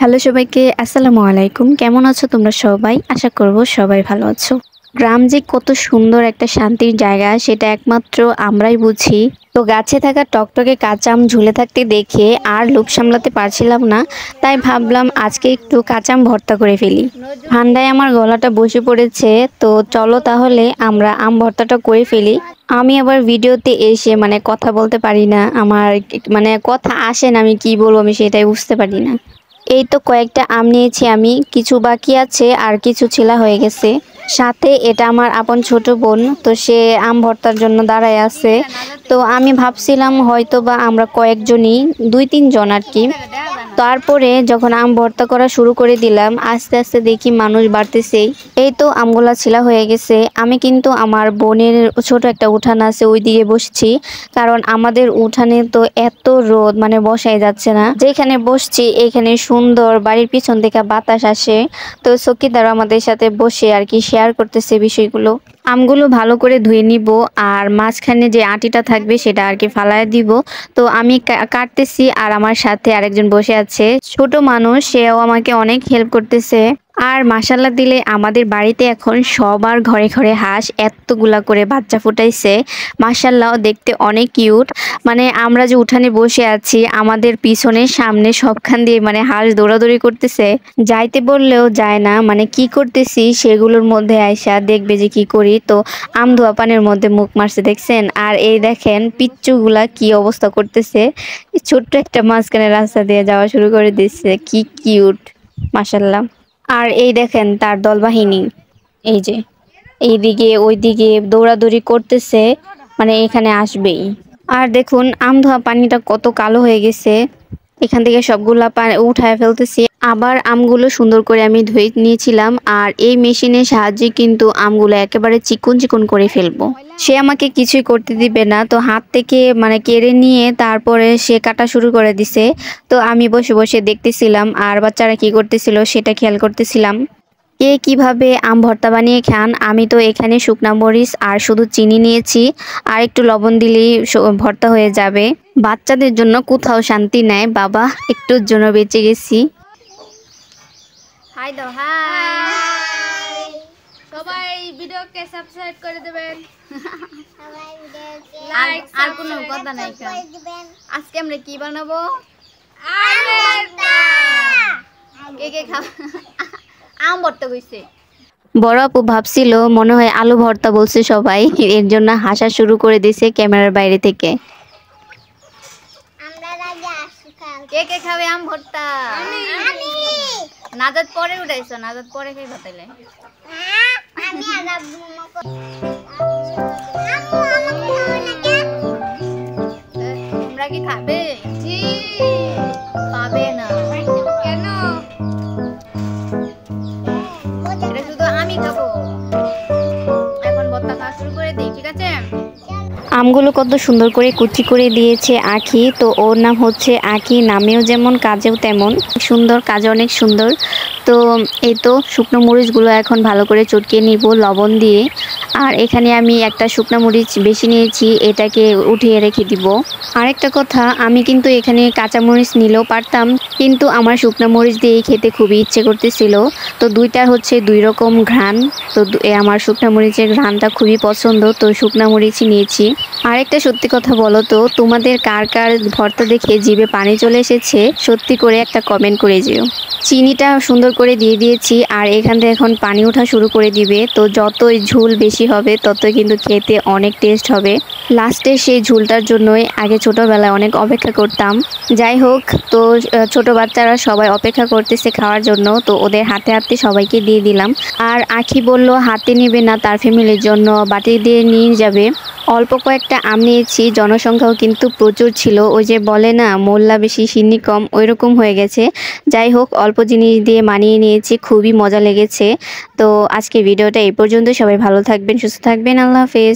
Hello সবাইকে, আসসালামু আলাইকুম। কেমন আছো তোমরা সবাই? আশা করব সবাই ভালো আছো। গ্রাম যে কত সুন্দর একটা শান্তির জায়গা সেটা একমাত্র আমরাই বুঝি। তো গাছে থাকা টকটকে কাঁচা আম ঝুলে থাকতে দেখে আর লোভ সামলাতে পারছিলাম না, তাই ভাবলাম আজকে একটু কাঁচা আম ভর্তা করে ফেলি। ঠান্ডায় আমার গলাটা বসে পড়েছে, তো চলো তাহলে আমরা আম ভর্তাটা করে ফেলি। আমি আবার ভিডিওতে এসে কথা বলতে পারি না, আমার কথা আসে না, আমি কি বলবো আমি সেটাই বুঝতে পারি না। এই তো কয়েকটা আম নিয়েছি আমি, কিছু বাকি আছে আর কিছু ছিলা হয়ে গেছে। সাথে এটা আমার আপন ছোট বোন, তো সে আম ভর্তার জন্য দাঁড়ায় আছে। তো আমি ভাবছিলাম হয়তো বা আমরা কয়েকজনই, 2-3 জন আর কি। তারপরে যখন আম ভর্তা করা শুরু করে দিলাম, আস্তে আস্তে দেখি মানুষ বাড়তেছেই। এই তো আমগুলা ছিলা হয়ে গেছে। আমি কিন্তু আমার বোনের ছোট একটা উঠান আছে ওই দিকে বসছি, কারণ আমাদের উঠানে তো এত রোদ, বসাই যাচ্ছে না। যেখানে বসছি এখানে সুন্দর বাড়ির পিছন থেকে বাতাস আসে। তো চকিদার আমাদের সাথে বসে আর কি শেয়ার করতেছে বিষয়গুলো। আমগুলো ভালো করে ধুয়ে নিব, আর মাঝখানে যে আটিটা থাকবে সেটা আর কি ফালায় দিব। তো আমি কাটতেছি, আর আমার সাথে আরেকজন বসে আছে, ছোট মানুষ, সেও আমাকে অনেক হেল্প করতেছে। আর মাশাল্লাহ দিলে আমাদের বাড়িতে এখন সবার ঘরে ঘরে হাঁস, এতগুলা করে বাচ্চা ফুটাইছে। মাশাল্লাহ দেখতে অনেক কিউট। আমরা যে উঠানে বসে আছি, আমাদের পিছনে সামনে সবখান দিয়ে হাঁস দৌড়াদৌড়ি করতেছে, যাইতে বললেও যায় না। কি করতেছি সেগুলোর মধ্যে আয়সা দেখবে যে কি করি। তো আম ধোয়া পানির মধ্যে মুখ মারছে দেখছেন। আর এই দেখেন পিচ্চুগুলা কি অবস্থা করতেছে, ছোট্ট একটা মাঝখানে রাস্তা দিয়ে যাওয়া শুরু করে দিচ্ছে, কি কিউট মাশাল্লাহ। আর এই দেখেন তার দলবাহিনী, এই যে এইদিকে ওইদিকে দৌড়াদৌড়ি করতেছে, এখানে আসবেই। আর দেখুন আম ধোয়া পানিটা কত কালো হয়ে গেছে, এখান থেকে সবগুলা পানি উঠায় ফেলতেছি। আবার আমগুলো সুন্দর করে আমি ধুয়ে নিয়েছিলাম, আর এই মেশিনের সাহায্যে কিন্তু আমগুলো একেবারে চিকন চিকন করে ফেলবো। সে আমাকে কিছুই করতে দিবে না, তো হাত থেকে কেড়ে নিয়ে তারপরে সে কাটা শুরু করে দিছে। তো আমি বসে বসে দেখতেছিলাম, আর বাচ্চারা কি করতেছিল সেটা খেয়াল করতেছিলাম। কে কিভাবে আম ভর্তা বানিয়ে খান। আমি তো এখানে শুকনা মরিচ আর শুধু চিনি নিয়েছি, আর একটু লবণ দিলেই ভর্তা হয়ে যাবে। বাচ্চাদের জন্য কোথাও শান্তি নাই বাবা, একটুর জন্য বেঁচে গেছি। হাই দাও, হাই সবাই ভিডিওকে সাবস্ক্রাইব করে দেবেন, লাইক আর কোনো কথা নাই। আজকে আমরা কি বানাবো? কে কে খাও? আম ভর্তা কইছে। বড় আপু ভাবছিল মনে হয় আলু ভর্তা বলছে সবাই, এর জন্য হাসা শুরু করে দিয়েছে ক্যামেরার বাইরে থেকে। কে কে খাবে আম ভর্তা? নাজাত পরে উঠাইছো, নাজাত পরে খাইবা তাইলে। তোমরা কি খাবে? জি পাবে না কেন? এটা শুধু আমি খাবো। এখন ভর্তা খাওয়া শুরু করে দিই, ঠিক আছে? আমগুলো কত সুন্দর করে কুচি করে দিয়েছে আখি। তো ওর নাম হচ্ছে আখি, নামেও যেমন কাজেও তেমন সুন্দর, কাজে অনেক সুন্দর। তো এই তো শুকনো মরিচগুলো এখন ভালো করে চটকিয়ে নিব লবণ দিয়ে। আর এখানে আমি একটা শুকনো মরিচ বেশি নিয়েছি, এটাকে উঠিয়ে রেখে দিব। আরেকটা কথা, আমি কিন্তু এখানে কাঁচা মরিচ নিলেও পারতাম, কিন্তু আমার শুকনো মরিচ দিয়ে খেতে খুবই ইচ্ছে করতেছিল। তো দুইটার হচ্ছে 2 রকম ঘ্রাণ। তো আমার শুকনো মরিচের ঘ্রাণটা খুবই পছন্দ, তো শুকনো মরিচই নিয়েছি। আরেকটা সত্যি কথা বলো তো, তোমাদের কার কার ভর্তা দেখে জিভে পানি চলে এসেছে? সত্যি করে একটা কমেন্ট করে যেও। চিনিটা সুন্দর করে দিয়ে দিয়েছি, আর এখান থেকে এখন পানি ওঠা শুরু করে দিবে। তো যতই ঝোল বেশি হবে ততই কিন্তু খেতে অনেক টেস্ট হবে। লাস্টে সেই ঝোলটার জন্যই আগে ছোটবেলায় অনেক অপেক্ষা করতাম। যাই হোক, তো ছোট বাচ্চারা সবাই অপেক্ষা করতেছে খাওয়ার জন্য, তো ওদের হাতে হাতে সবাইকে দিয়ে দিলাম। আর আখি বলল হাতে নেবে না, তার ফ্যামিলির জন্য বাটি দিয়ে নিয়ে যাবে। অল্প কয়েকটা আম নিয়েছি, জনসংখ্যাও কিন্তু প্রচুর ছিল। ওই যে বলে না, মোল্লা বেশি সিন্নি কম, ওইরকম হয়ে গেছে। যাই হোক, অল্প জিনিস দিয়ে মানিয়ে নিয়েছি, খুবই মজা লেগেছে। তো আজকে ভিডিওটা এই পর্যন্ত। সবাই ভালো থাকবেন, সুস্থ থাকবেন, আল্লাহ হাফেজ।